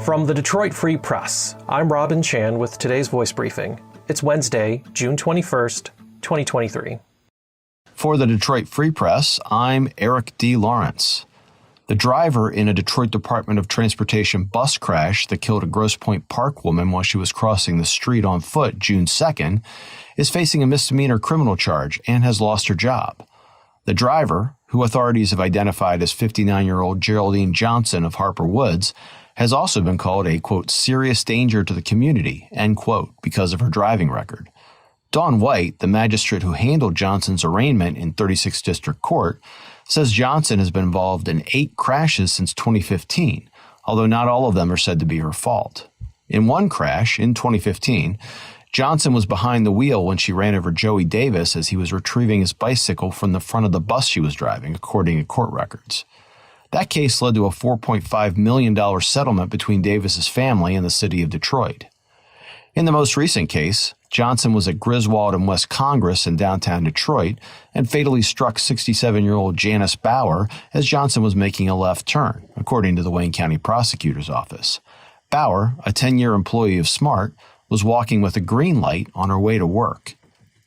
From the Detroit Free Press, I'm Robin Chan with today's voice briefing. It's Wednesday, June 21st, 2023. For the Detroit Free Press, I'm Eric D. Lawrence. The driver in a Detroit Department of Transportation bus crash that killed a Grosse Pointe Park woman while she was crossing the street on foot June 2nd is facing a misdemeanor criminal charge and has lost her job. The driver, who authorities have identified as 59-year-old Geraldine Johnson of Harper Woods, has also been called a, quote, serious danger to the community, end quote, because of her driving record. Dawn White, the magistrate who handled Johnson's arraignment in 36th District Court, says Johnson has been involved in 8 crashes since 2015, although not all of them are said to be her fault. In one crash, in 2015, Johnson was behind the wheel when she ran over Joey Davis as he was retrieving his bicycle from the front of the bus she was driving, according to court records. That case led to a $4.5 million settlement between Davis's family and the city of Detroit. In the most recent case, Johnson was at Griswold and West Congress in downtown Detroit and fatally struck 67-year-old Janice Bauer as Johnson was making a left turn, according to the Wayne County Prosecutor's Office. Bauer, a 10-year employee of SMART, was walking with a green light on her way to work.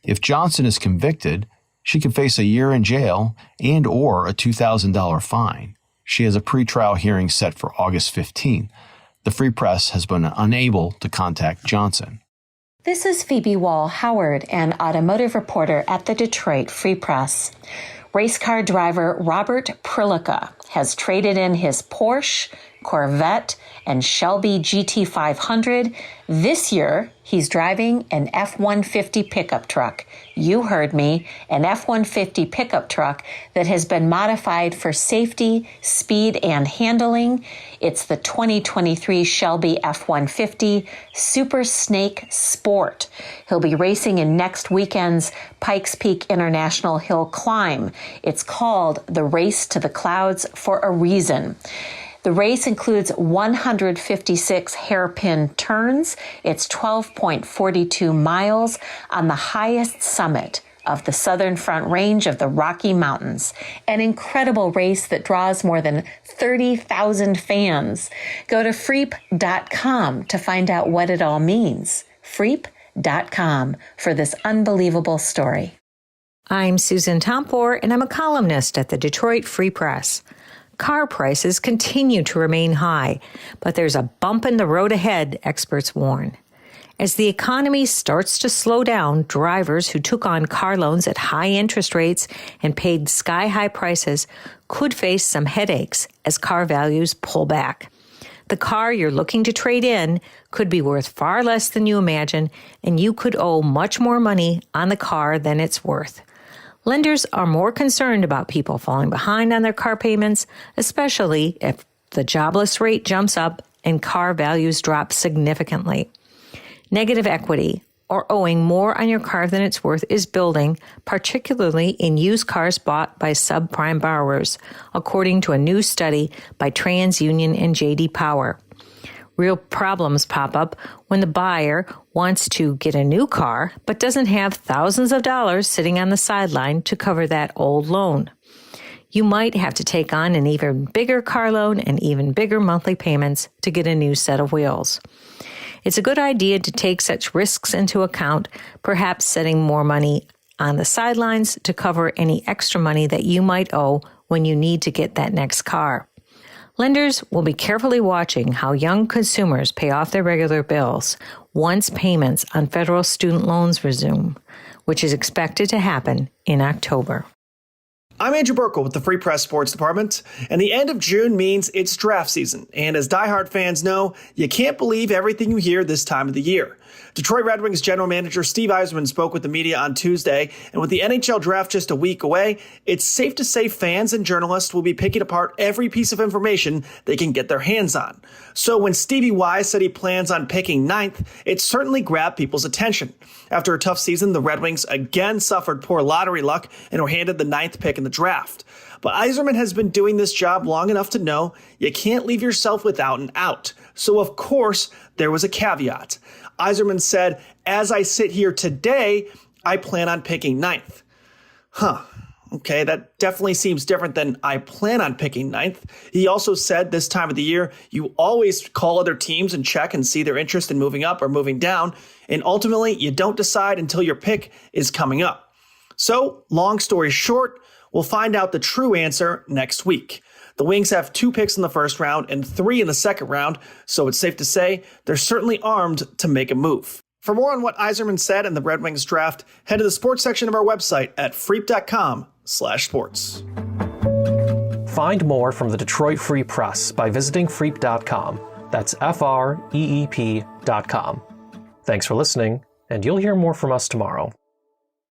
If Johnson is convicted, she could face a year in jail and or a $2,000 fine. She has a pretrial hearing set for August 15. The Free Press has been unable to contact Johnson. This is Phoebe Wall-Howard, an automotive reporter at the Detroit Free Press. Race car driver Robert Prilica has traded in his Porsche, Corvette, and Shelby GT500. This year, he's driving an F-150 pickup truck. You heard me, an F-150 pickup truck that has been modified for safety, speed, and handling. It's the 2023 Shelby F-150 Super Snake Sport. He'll be racing in next weekend's Pikes Peak International Hill Climb. It's called the Race to the Clouds for a reason. The race includes 156 hairpin turns. It's 12.42 miles on the highest summit of the Southern Front Range of the Rocky Mountains. An incredible race that draws more than 30,000 fans. Go to freep.com to find out what it all means. Freep.com for this unbelievable story. I'm Susan Tompor, and I'm a columnist at the Detroit Free Press. Car prices continue to remain high, but there's a bump in the road ahead, experts warn. As the economy starts to slow down, drivers who took on car loans at high interest rates and paid sky-high prices could face some headaches as car values pull back. The car you're looking to trade in could be worth far less than you imagine, and you could owe much more money on the car than it's worth. Lenders are more concerned about people falling behind on their car payments, especially if the jobless rate jumps up and car values drop significantly. Negative equity, or owing more on your car than it's worth, is building, particularly in used cars bought by subprime borrowers, according to a new study by TransUnion and J.D. Power. Real problems pop up when the buyer wants to get a new car but doesn't have thousands of dollars sitting on the sideline to cover that old loan. You might have to take on an even bigger car loan and even bigger monthly payments to get a new set of wheels. It's a good idea to take such risks into account, perhaps setting more money on the sidelines to cover any extra money that you might owe when you need to get that next car. Lenders will be carefully watching how young consumers pay off their regular bills once payments on federal student loans resume, which is expected to happen in October. I'm Andrew Burkle with the Free Press Sports Department, and the end of June means it's draft season. And as diehard fans know, you can't believe everything you hear this time of the year. Detroit Red Wings general manager Steve Yzerman spoke with the media on Tuesday, and with the NHL draft just a week away, it's safe to say fans and journalists will be picking apart every piece of information they can get their hands on. So when Stevie Y said he plans on picking 9th, it certainly grabbed people's attention. After a tough season, the Red Wings again suffered poor lottery luck and were handed the 9th pick in the draft. But Yzerman has been doing this job long enough to know you can't leave yourself without an out. So of course, there was a caveat. Yzerman said, as I sit here today, I plan on picking 9th. Okay, that definitely seems different than I plan on picking ninth. He also said this time of the year, you always call other teams and check and see their interest in moving up or moving down. And ultimately, you don't decide until your pick is coming up. So, long story short, we'll find out the true answer next week. The Wings have 2 picks in the first round and 3 in the second round, so it's safe to say they're certainly armed to make a move. For more on what Yzerman said in the Red Wings draft, head to the sports section of our website at freep.com/sports. Find more from the Detroit Free Press by visiting freep.com. That's FREEP.com. Thanks for listening, and you'll hear more from us tomorrow.